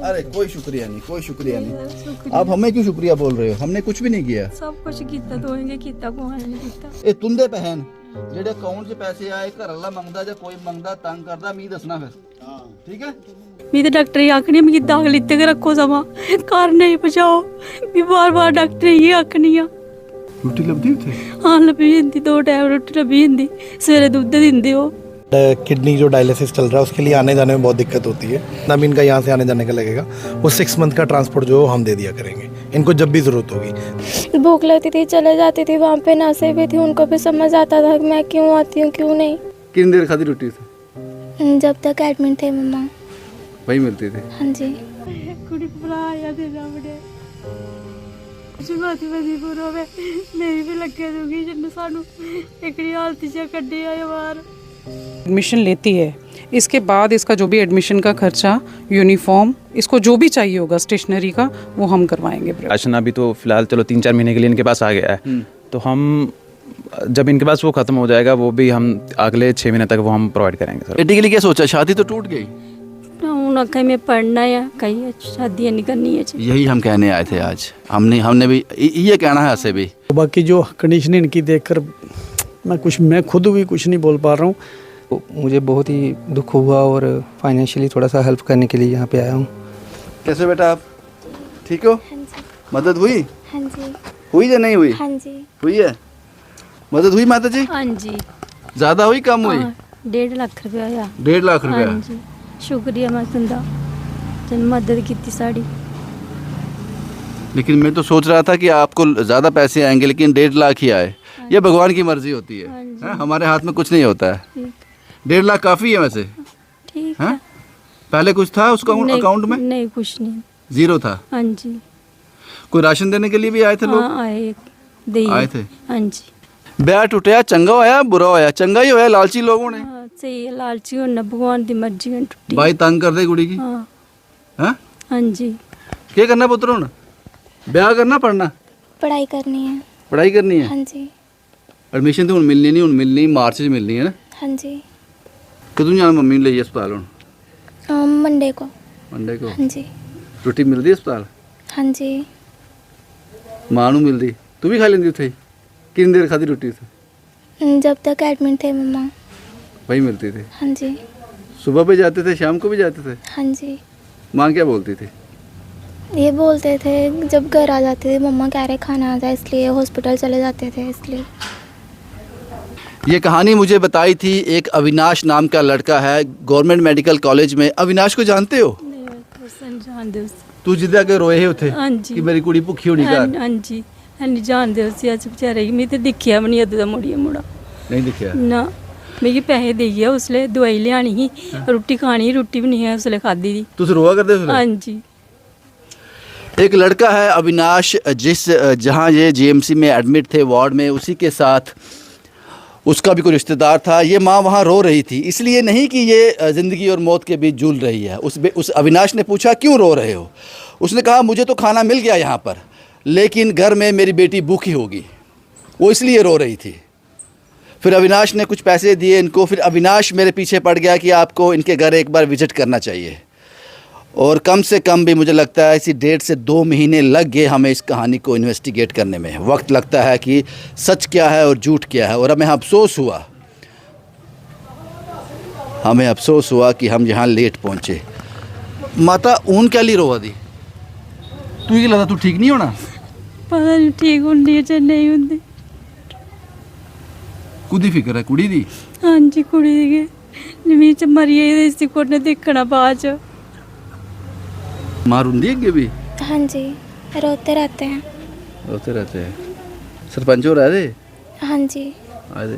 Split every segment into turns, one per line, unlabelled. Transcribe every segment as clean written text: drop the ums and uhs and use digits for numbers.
अरे कोई शुक्रिया नहीं, कोई शुक्रिया नहीं। आप हमें क्यों शुक्रिया बोल रहे हो? हमने कुछ भी नहीं किया।
सब कुछ किया तो इन्हें किया को नहीं किया।
ਇਹ ਤੁੰਦੇ ਪਹਿਨ ਜਿਹੜੇ ਅਕਾਊਂਟ 'ਚ ਪੈਸੇ ਆਏ ਘਰ ਵਾਲਾ ਮੰਗਦਾ ਜਾਂ ਕੋਈ ਮੰਗਦਾ ਤੰਗ ਕਰਦਾ ਮੀ ਦੱਸਣਾ ਫਿਰ। ਹਾਂ ਠੀਕ ਹੈ।
मैं तो डॉक्टर ही आखनी मैं दाग लिते के रखो समा घर नहीं पहुंचाओ भी बार डॉक्टर ही आखनी आ।
रोटी लभदी ਉੱਥੇ?
हाँ लभी हिंदी 2 टाइम रोटी लभी हिंदी सवेरे दूध दिंदे हो।
किडनी जो डायलिसिस चल रहा है उसके लिए आने जाने में बहुत दिक्कत होती है। तब इनका यहाँ से आने जाने का लगेगा, वो 6 मंथ का ट्रांसपोर्ट जो हम दे दिया करेंगे इनको जब भी ज़रूरत होगी।
भूख लगती थी चले जाती थी, वहाँ पे नर्सें भी थी, उनको भी समझ आता था कि मैं क्यों आती हूँ क्यों नहीं।
कितनी देर खाती रोटी से?
जब तक एडमिट थे मम्मा
वही मिलती थी।
हाँ जी।
कुड़ी बुलाया देना बड़े शुरुआती बदी पूरा में मेरी भी लगे दूंगी जिन्हें सानू एकड़ी हालत से कड्डे आए बाहर।
एडमिशन लेती है, इसके बाद इसका जो भी एडमिशन का खर्चा, यूनिफॉर्म, इसको जो भी चाहिए होगा स्टेशनरी का वो हम करवाएंगे।
राशन अभी तो फिलहाल चलो 3-4 महीने के लिए इनके पास आ गया है, तो हम जब इनके पास वो ख़त्म हो जाएगा वो भी हम अगले 6 महीने तक वो हम प्रोवाइड करेंगे सर।
बेटी के लिए क्या सोचा? शादी तो टूट गई।
हूँ कहीं में पढ़ना है कहीं शादी नहीं करनी है।
यही हम कहने आए थे आज। हमने भी ये कहना है ऐसे भी।
बाकी जो कंडीशन इनकी देखकर मैं खुद भी कुछ नहीं बोल पा रहा हूँ।
तो मुझे बहुत ही दुख हुआ और फाइनेंशियली थोड़ा सा हेल्प करने के लिए यहाँ पे आया हूँ।
कैसे बेटा आप ठीक हो?
हाँ जी।
मदद हुई?
हाँ जी।
हुई या नहीं हुई?
हाँ जी।
हुई है मदद हुई माता जी?
हाँ जी।
ज़्यादा हुई कम हुई?
1.5 लाख रुपया आया।
1.5 लाख रुपया?
हाँ जी शुक्रिया मैं तुंदा जिन मदद की साड़ी।
लेकिन मैं तो सोच रहा था कि आपको ज़्यादा पैसे आएंगे, लेकिन 1.5 लाख ही आए। ये भगवान की मर्जी होती है, है? हमारे हाथ में कुछ नहीं होता है। 1.5 लाख काफ़ी है वैसे।
ठीक
है?
है।
पहले कुछ था उसका अकाउंट में?
नहीं कुछ नहीं,
जीरो था।
हाँ जी।
कोई राशन देने के लिए भी आए थे लोग?
हाँ आए
आए थे।
हाँ जी।
ब्याह टूटिया चंगा होया बुरा होया? चंगा ही होया, लालची लोगों ने।
हाँ, सही है, लालची होना भगवान की मर्जी है टुट्टी।
भाई तंग कर दे कुड़ी की।
हाँ
हाँ
हाँ जी।
क्या करना पुत्र हुन? ब्याह करना पढ़ना?
पढ़ाई करनी है।
पढ़ाई करनी है।
हाँ जी।
एडमिशन तो हुन मिलनी मार्च में मिलनी है ना?
हाँ जी।
कदों जाना मम्मी ले अस्पताल हुन?
मंडे को।
मंडे को?
हाँ जी।
रोटी मिलती अस्पताल?
हाँ जी।
मां नूं मिलदी? तू भी खा लेंदी उत्थे? कितनी देर खाती रोटी से?
जब तक एडमिट थे मम्मा
वही मिलती थी?
हाँ जी।
सुबह भी जाते थे शाम को भी जाते थे?
हाँ जी।
माँ क्या बोलती थी?
ये बोलते थे जब घर आ जाते थे मम्मा कह रहे खाना आ जाए इसलिए हॉस्पिटल चले जाते थे इसलिए।
ये कहानी मुझे बताई थी एक अविनाश नाम का लड़का है गवर्नमेंट मेडिकल कॉलेज में। अविनाश को जानते हो?
जान दे
तू जिद्दा के रोए है उथे
हाँ जी
कि मेरी कुड़ी भुखी होनी घर?
हाँ जी हाँ जान दे अस बेचारे मैं तो दिखिया भी नहीं अद मुड़िया मुड़ा
नहीं दिखा
ना। मिगी पैसे देइए उसले दवाई लियानी ही रुट्टी खानी रुट्टी भी नहीं है उसले खादी दी।
तुस रोआ करदे उसले?
हाँ जी।
एक लड़का है अविनाश जहाँ ये जीएमसी में एडमिट थे वार्ड में, उसी के साथ उसका भी कोई रिश्तेदार था। ये माँ वहाँ रो रही थी, इसलिए नहीं कि ये ज़िंदगी और मौत के बीच जूझ रही है। उस अविनाश ने पूछा क्यों रो रहे हो? उसने कहा मुझे तो खाना मिल गया यहाँ पर, लेकिन घर में मेरी बेटी भूखी होगी, वो इसलिए रो रही थी। फिर अविनाश ने कुछ पैसे दिए इनको। फिर अविनाश मेरे पीछे पड़ गया कि आपको इनके घर एक बार विज़िट करना चाहिए। और कम से कम भी मुझे लगता है इसी 1.5 से 2 महीने लग गए हमें इस कहानी को इन्वेस्टिगेट करने में। वक्त लगता है कि सच क्या है और झूठ क्या है। और हमें अफसोस हुआ कि हम यहाँ लेट पहुँचे। माता ऊन क्या ली रोवा दी? तू ही लगता तू ठीक नहीं होना?
पता नहीं ठीक होंदी चाहे नहीं होंदी।
कुदी फिक्र है कुड़ी दी?
हाँ जी कुड़ी दी नवी च मरिए इसी को ने देखना बाद च।
माँ रुंदी है भी?
हाँ जी रोते रहते हैं।
रोते रहते हैं। सरपंच हो रहा है?
हाँ जी।
अरे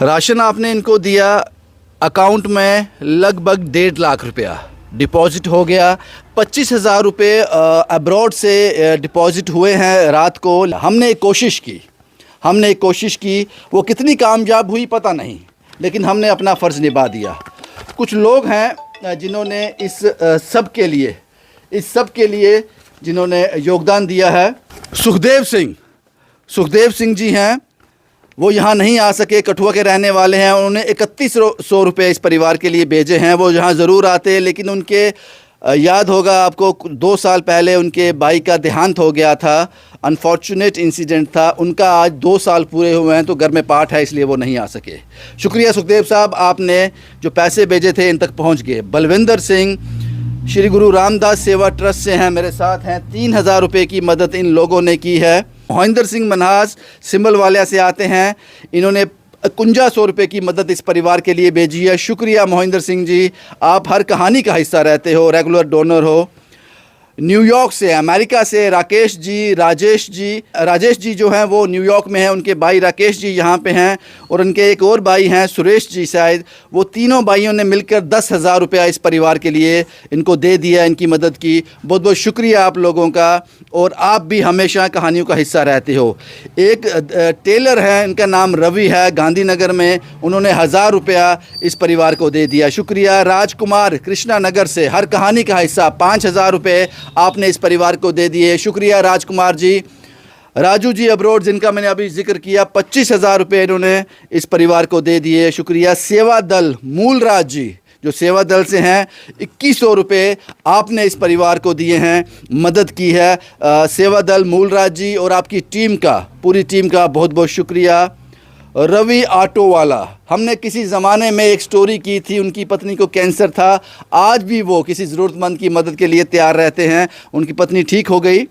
राशन आपने इनको दिया, अकाउंट में लगभग 1.5 लाख रुपया डिपॉजिट हो गया। 25,000 रुपये अब्रॉड से डिपॉजिट हुए हैं रात को। हमने एक कोशिश की, वो कितनी कामयाब हुई पता नहीं, लेकिन हमने अपना फ़र्ज़ निभा दिया। कुछ लोग हैं जिन्होंने इस सब के लिए जिन्होंने योगदान दिया है। सुखदेव सिंह जी हैं वो यहाँ नहीं आ सके, कठुआ के रहने वाले हैं। उन्होंने 3100 रुपये इस परिवार के लिए भेजे हैं। वो यहाँ ज़रूर आते, लेकिन उनके याद होगा आपको 2 साल पहले उनके भाई का देहांत हो गया था। अनफॉर्चुनेट इंसिडेंट था उनका। आज 2 साल पूरे हुए हैं, तो घर में पाठ है, इसलिए वो नहीं आ सके। शुक्रिया सुखदेव साहब, आपने जो पैसे भेजे थे इन तक पहुंच गए। बलविंदर सिंह श्री गुरु रामदास सेवा ट्रस्ट से हैं, मेरे साथ हैं। 3000 रुपये की मदद इन लोगों ने की है। मोहिंदर सिंह मनहास सिंबल वालिया से आते हैं, इन्होंने 5100 रुपये की मदद इस परिवार के लिए भेजी है। शुक्रिया मोहिंदर सिंह जी, आप हर कहानी का हिस्सा रहते हो, रेगुलर डोनर हो। न्यूयॉर्क से, अमेरिका से राजेश जी जो हैं वो न्यूयॉर्क में हैं। उनके भाई राकेश जी यहाँ पे हैं, और उनके एक और भाई हैं सुरेश जी शायद। वो तीनों भाइयों ने मिलकर 10,000 रुपया इस परिवार के लिए इनको दे दिया, इनकी मदद की। बहुत बहुत शुक्रिया आप लोगों का, और आप भी हमेशा कहानियों का हिस्सा रहते हो। एक टेलर हैं, इनका नाम रवि है, गांधीनगर में। उन्होंने 1000 रुपया इस परिवार को दे दिया। शुक्रिया। राजकुमार कृष्णा नगर से, हर कहानी का हिस्सा 5000 रुपये आपने इस परिवार को दे दिए। शुक्रिया राजकुमार जी। राजू जी अब्रोड, जिनका मैंने अभी जिक्र किया, 25,000 रुपये इन्होंने इस परिवार को दे दिए। शुक्रिया। सेवा दल मूलराज जी, जो सेवा दल से हैं, 2100 रुपये आपने इस परिवार को दिए हैं, मदद की है। सेवा दल मूलराज जी और आपकी टीम का, पूरी टीम का बहुत बहुत शुक्रिया। रवि ऑटो वाला, हमने किसी ज़माने में एक स्टोरी की थी, उनकी पत्नी को कैंसर था। आज भी वो किसी ज़रूरतमंद की मदद के लिए तैयार रहते हैं। उनकी पत्नी ठीक हो गई।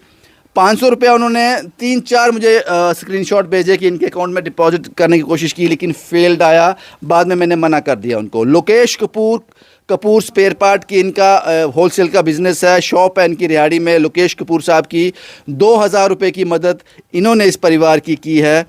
500 रुपया उन्होंने 3-4 मुझे स्क्रीनशॉट भेजे कि इनके अकाउंट में डिपॉजिट करने की कोशिश की, लेकिन फेल्ड आया। बाद में मैंने मना कर दिया उनको। लोकेश कपूर स्पेयर पार्ट की इनका होलसेल का बिज़नेस है, शॉप है इनकी रिहाड़ी में। लोकेश कपूर साहब की 2000 रुपये की मदद इन्होंने इस परिवार की है।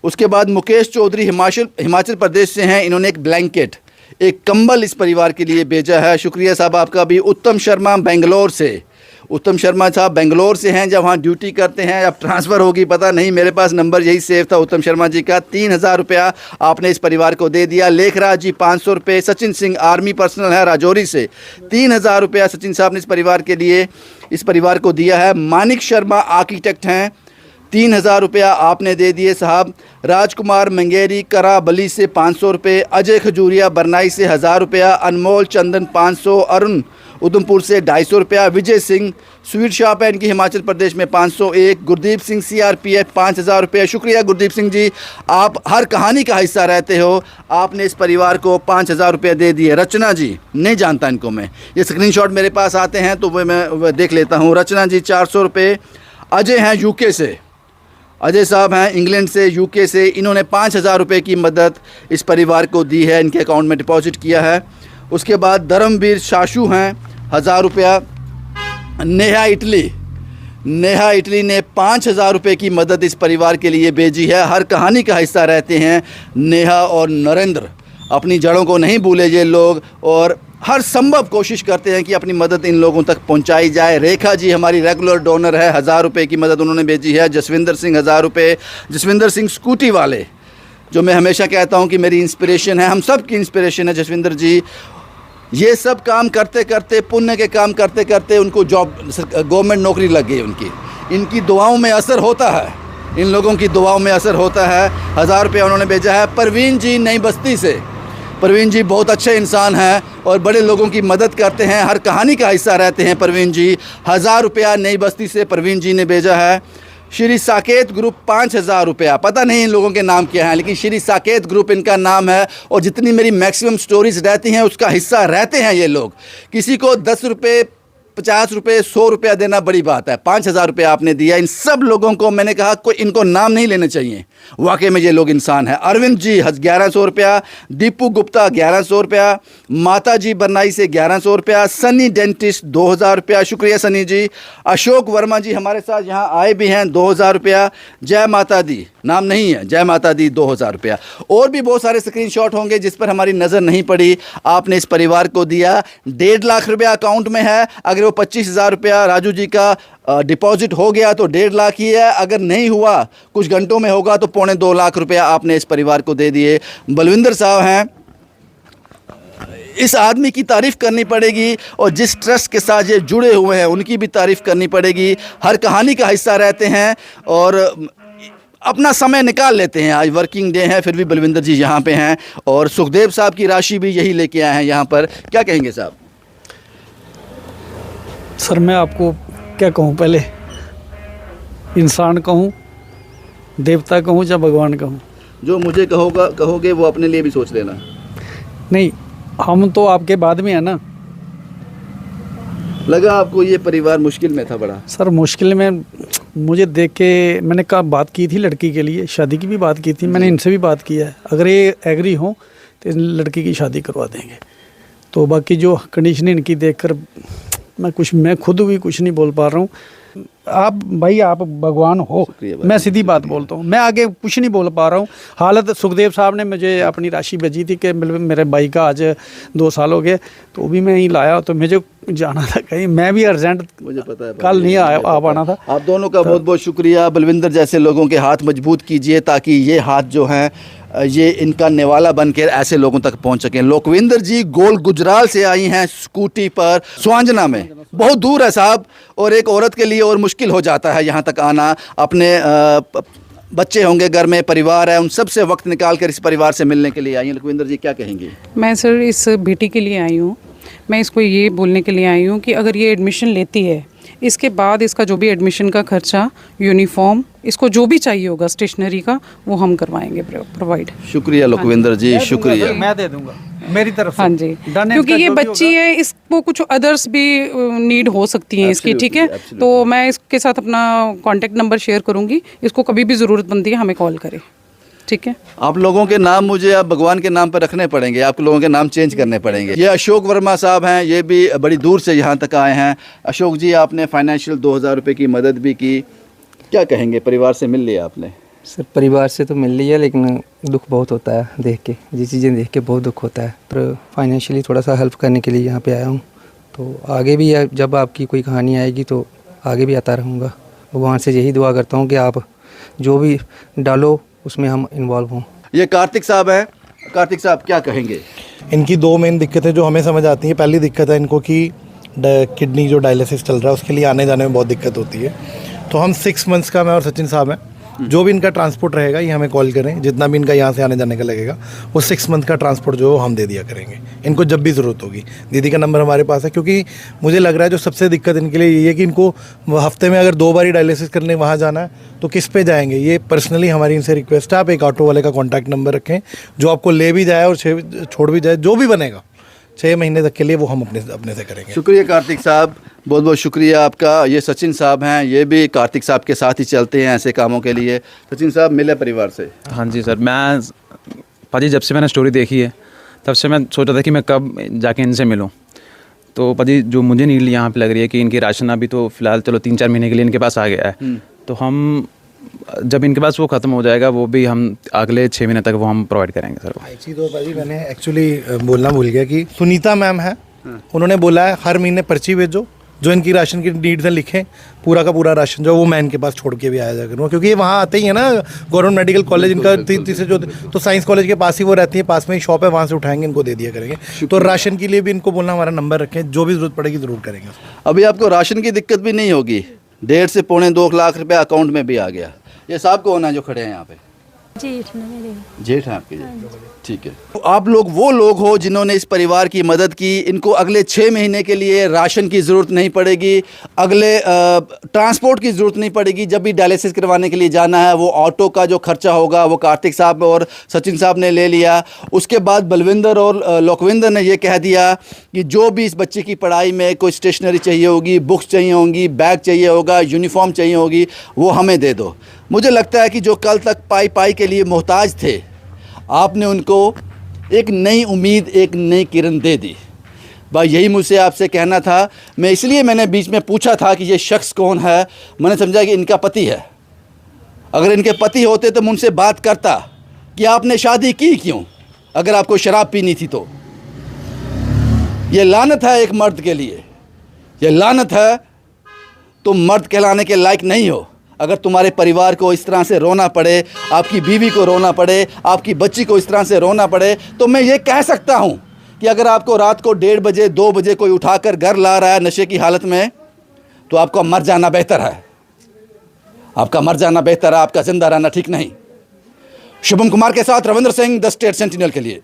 उसके बाद मुकेश चौधरी हिमाचल प्रदेश से हैं, इन्होंने एक ब्लैंकेट, एक कंबल इस परिवार के लिए भेजा है। शुक्रिया साहब आपका भी। उत्तम शर्मा बेंगलोर से, उत्तम शर्मा साहब बेंगलोर से हैं, जब वहाँ ड्यूटी करते हैं। अब ट्रांसफ़र होगी पता नहीं, मेरे पास नंबर यही सेव था उत्तम शर्मा जी का। 3000 रुपया आपने इस परिवार को दे दिया। लेखराज जी 500 रुपये। सचिन सिंह आर्मी पर्सनल है राजौरी से, 3000 रुपया सचिन साहब ने इस परिवार के लिए, इस परिवार को दिया है। मानिक शर्मा आर्किटेक्ट हैं, 3000 रुपया आपने दे दिए साहब। राजकुमार मंगेरी कराबली से 500 रुपये। अजय खजूरिया बरनाई से 1000 रुपया। अनमोल चंदन 500। अरुण उधमपुर से 250 रुपया। विजय सिंह स्वीट शॉप है इनकी हिमाचल प्रदेश में 501। गुरदीप सिंह CRPF 5000 रुपये। शुक्रिया गुरदीप सिंह जी, आप हर कहानी का हिस्सा रहते हो। आपने इस परिवार को 5000 रुपये दे दिए। रचना जी, नहीं जानता इनको मैं, ये स्क्रीनशॉट मेरे पास आते हैं तो मैं देख लेता हूँ। रचना जी 400 रुपये। अजय हैं UK से, अजय साहब हैं इंग्लैंड से, UK से। इन्होंने 5000 रुपये की मदद इस परिवार को दी है, इनके अकाउंट में डिपॉजिट किया है। उसके बाद धर्मवीर शाशु हैं, 1000 रुपया। नेहा इटली ने 5000 रुपये की मदद इस परिवार के लिए भेजी है। हर कहानी का हिस्सा रहते हैं नेहा और नरेंद्र। अपनी जड़ों को नहीं भूले ये लोग, और हर संभव कोशिश करते हैं कि अपनी मदद इन लोगों तक पहुंचाई जाए। रेखा जी हमारी रेगुलर डोनर है, 1000 रुपये की मदद उन्होंने भेजी है। जसविंदर सिंह 1000 रुपये। जसविंदर सिंह स्कूटी वाले, जो मैं हमेशा कहता हूं कि मेरी इंस्पिरेशन है, हम सब की इंस्पिरेशन है जसविंदर जी। ये सब काम करते करते, पुण्य के काम करते करते उनको जॉब, गवर्नमेंट नौकरी लग गई उनकी। इनकी दुआओं में असर होता है, इन लोगों की दुआओं में असर होता है। 1000 रुपये उन्होंने भेजा है। परवीन जी नई बस्ती से, परवीन जी बहुत अच्छे इंसान हैं और बड़े लोगों की मदद करते हैं, हर कहानी का हिस्सा रहते हैं परवीन जी। 1000 रुपया नई बस्ती से परवीन जी ने भेजा है। श्री साकेत ग्रुप 5000 रुपया, पता नहीं इन लोगों के नाम क्या हैं, लेकिन श्री साकेत ग्रुप इनका नाम है। और जितनी मेरी मैक्सिमम स्टोरीज रहती हैं उसका हिस्सा रहते हैं ये लोग। किसी को 10 रुपये, 50 रुपये, 100 रुपया देना बड़ी बात है। 5000 रुपये आपने दिया। इन सब लोगों को मैंने कहा कोई इनको नाम नहीं लेने चाहिए, वाकई में ये लोग इंसान हैं। अरविंद जी 1100 रुपया। दीपू गुप्ता 1100 रुपया। माता जी बरनाई से 1100 रुपया। सनी डेंटिस्ट 2000 रुपया। शुक्रिया सनी जी। अशोक वर्मा जी हमारे साथ यहाँ आए भी हैं, 2000 रुपया। जय माता दी, नाम नहीं है, जय माता दी 2000 रुपया। और भी बहुत सारे स्क्रीनशॉट होंगे जिस पर हमारी नज़र नहीं पड़ी। आपने इस परिवार को दिया। 1.5 लाख रुपया अकाउंट में है। अगर वो 25,000 रुपया राजू जी का डिपॉजिट हो गया तो 1.5 लाख ही है। अगर नहीं हुआ, कुछ घंटों में होगा, तो 2.25 लाख रुपया आपने इस परिवार को दे दिए। बलविंदर साहब हैं, इस आदमी की तारीफ़ करनी पड़ेगी, और जिस ट्रस्ट के साथ ये जुड़े हुए हैं उनकी भी तारीफ़ करनी पड़ेगी। हर कहानी का हिस्सा रहते हैं, और अपना समय निकाल लेते हैं। आज वर्किंग डे है, फिर भी बलविंदर जी यहाँ पे हैं और सुखदेव साहब की राशि भी यही लेके आए हैं यहाँ पर। क्या कहेंगे साहब?
सर मैं आपको क्या कहूँ, पहले इंसान कहूँ, देवता कहूँ या भगवान कहूँ?
जो मुझे कहोगे वो अपने लिए भी सोच लेना।
नहीं, हम तो आपके बाद में है ना।
लगा आपको ये परिवार मुश्किल में था बड़ा?
सर मुश्किल में मुझे देख के मैंने कहा, बात की थी लड़की के लिए, शादी की भी बात की थी, मैंने इनसे भी बात किया है। अगर ये एग्री हो तो इन लड़की की शादी करवा देंगे। तो बाकी जो कंडीशन इनकी देखकर मैं खुद भी कुछ नहीं बोल पा रहा हूँ। आप भाई आप भगवान हो, मैं सीधी बात बोलता हूँ, मैं आगे कुछ नहीं बोल पा रहा हूँ। हालत सुखदेव साहब ने मुझे अपनी राशि भेजी थी कि मेरे भाई का आज 2 साल हो गए, तो भी मैं ही लाया। तो मुझे जाना था कहीं, मैं भी अर्जेंट, मुझे पता है कल नहीं आ पाना था।
आप दोनों का बहुत बहुत शुक्रिया। बलविंदर जैसे लोगों के हाथ मजबूत कीजिए ताकि ये हाथ जो हैं ये इनका निवाला बनकर ऐसे लोगों तक पहुंच सकें। लोकविंदर जी गोल गुजराल से आई हैं स्कूटी पर, स्वांजना में, बहुत दूर है साहब, और एक औरत के लिए और मुश्किल हो जाता है यहाँ तक आना। अपने बच्चे होंगे घर में, परिवार है, उन सब से वक्त निकाल कर इस परिवार से मिलने के लिए आई हैं। लोकविंदर जी क्या कहेंगी?
मैं सर इस बेटी के लिए आई हूँ, मैं इसको ये बोलने के लिए आई हूँ कि अगर ये एडमिशन लेती है, इसके बाद इसका जो भी एडमिशन का खर्चा, यूनिफॉर्म, इसको जो भी चाहिए होगा स्टेशनरी का, वो हम करवाएंगे प्रोवाइड।
शुक्रिया लोकविंदर जी, शुक्रिया।
मैं दे दूंगा मेरी तरफ से।
हाँ जी, क्योंकि ये बच्ची है, इसको कुछ अदर्स भी नीड हो सकती हैं इसकी, ठीक है? तो मैं इसके साथ अपना कॉन्टेक्ट नंबर शेयर करूँगी, इसको कभी भी ज़रूरत बनती है हमें कॉल करें, ठीक है?
आप लोगों के नाम मुझे अब भगवान के नाम पर रखने पड़ेंगे, आप लोगों के नाम चेंज करने पड़ेंगे। ये अशोक वर्मा साहब हैं, ये भी बड़ी दूर से यहाँ तक आए हैं। अशोक जी आपने फाइनेंशियल 2000 रुपये की मदद भी की, क्या कहेंगे? परिवार से मिल लिया आपने?
सर परिवार से तो मिल लिया, लेकिन दुख बहुत होता है देख के, ये चीज़ें देख के बहुत दुख होता है। पर फाइनेंशियली थोड़ा सा हेल्प करने के लिए यहाँ पे आया हूँ। तो आगे भी जब आपकी कोई कहानी आएगी तो आगे भी आता रहूँगा। भगवान से यही दुआ करता हूँ कि आप जो भी डालो उसमें हम इन्वॉल्व हों।
ये कार्तिक साहब हैं। कार्तिक साहब क्या कहेंगे?
इनकी 2 मेन दिक्कतें जो हमें समझ आती हैं। पहली दिक्कत है इनको कि किडनी जो डायलिसिस चल रहा है उसके लिए आने जाने में बहुत दिक्कत होती है। तो हम 6 मंथ्स का, मैं और सचिन साहब हैं, जो भी इनका ट्रांसपोर्ट रहेगा ये हमें कॉल करें, जितना भी इनका यहाँ से आने जाने का लगेगा वो 6 मंथ का ट्रांसपोर्ट जो हम दे दिया करेंगे इनको जब भी ज़रूरत होगी। दीदी का नंबर हमारे पास है, क्योंकि मुझे लग रहा है जो सबसे दिक्कत इनके लिए ये है कि इनको हफ्ते में अगर 2 बार ही डायलिसिस करने वहाँ जाना है तो किस पे जाएंगे। ये पर्सनली हमारी इनसे रिक्वेस्ट है, आप एक ऑटो वाले का कॉन्टैक्ट नंबर रखें जो आपको ले भी जाए और छोड़ भी जाए, जो भी बनेगा 6 महीने तक के लिए वो हम अपने से करेंगे।
शुक्रिया कार्तिक साहब, बहुत बहुत शुक्रिया आपका। ये सचिन साहब हैं, ये भी कार्तिक साहब के साथ ही चलते हैं ऐसे कामों के लिए। सचिन साहब मिले परिवार से?
हाँ जी सर, मैं पाजी जब से मैंने स्टोरी देखी है तब से मैं सोचा था कि मैं कब जाके इनसे मिलूं। तो पाजी जो मुझे नीड यहाँ पे लग रही है कि इनकी राशन अभी तो फ़िलहाल चलो 3-4 महीने के लिए इनके पास आ गया है, तो हम जब इनके पास वो ख़त्म हो जाएगा वो भी हम अगले 6 महीने तक वो हम प्रोवाइड करेंगे सर।
एक चीज़ और भाई मैंने एक्चुअली बोलना भूल गया कि सुनीता मैम है, उन्होंने बोला है हर महीने पर्ची भेजो, जो इनकी राशन की नीड्स हैं लिखें, पूरा का पूरा राशन जो वो मैं इनके पास छोड़ के भी आया जा करूँगा, क्योंकि ये वहाँ आते ही है ना, गवर्नमेंट मेडिकल कॉलेज इनका तीसरे जो, तो साइंस कॉलेज के पास ही वो रहती है, पास में ही शॉप है, वहाँ से उठाएंगे इनको दे दिया करेंगे। तो राशन के लिए भी इनको बोलना हमारा नंबर रखें, जो भी ज़रूरत पड़ेगी ज़रूर करेंगे।
अभी आपको राशन की दिक्कत भी नहीं होगी, 1.5 से पौने 2 लाख रुपये अकाउंट में भी आ गया। ये साहब कौन है जो खड़े हैं यहाँ पे? जेठ है आपके? ठीक है। तो आप लोग वो लोग हो जिन्होंने इस परिवार की मदद की। इनको अगले 6 महीने के लिए राशन की ज़रूरत नहीं पड़ेगी, अगले ट्रांसपोर्ट की ज़रूरत नहीं पड़ेगी। जब भी डायलिसिस करवाने के लिए जाना है वो ऑटो का जो खर्चा होगा वो कार्तिक साहब और सचिन साहब ने ले लिया। उसके बाद बलविंदर और लोकविंदर ने ये कह दिया कि जो भी इस बच्चे की पढ़ाई में कोई स्टेशनरी चाहिए होगी, बुक्स चाहिए होंगी, बैग चाहिए होगा, यूनिफॉर्म चाहिए होगी, वो हमें दे दो। मुझे लगता है कि जो कल तक पाई के लिए मोहताज थे, आपने उनको एक नई उम्मीद, एक नई किरण दे दी। भाई यही मुझसे आपसे कहना था। मैंने बीच में पूछा था कि ये शख्स कौन है। मैंने समझा कि इनका पति है। अगर इनके पति होते तो मैं उनसे बात करता कि आपने शादी की क्यों, अगर आपको शराब पीनी थी तो। ये लानत है एक मर्द के लिए, ये लानत है। तुम मर्द कहलाने के लायक नहीं हो। अगर तुम्हारे परिवार को इस तरह से रोना पड़े, आपकी बीवी को रोना पड़े, आपकी बच्ची को इस तरह से रोना पड़े, तो मैं ये कह सकता हूँ कि अगर आपको रात को 1:30 बजे 2 बजे कोई उठाकर घर ला रहा है नशे की हालत में, तो आपको मर जाना बेहतर है। आपका मर जाना बेहतर है, आपका जिंदा रहना ठीक नहीं। शुभम कुमार के साथ Ravindra Singh, the state sentinel के लिए।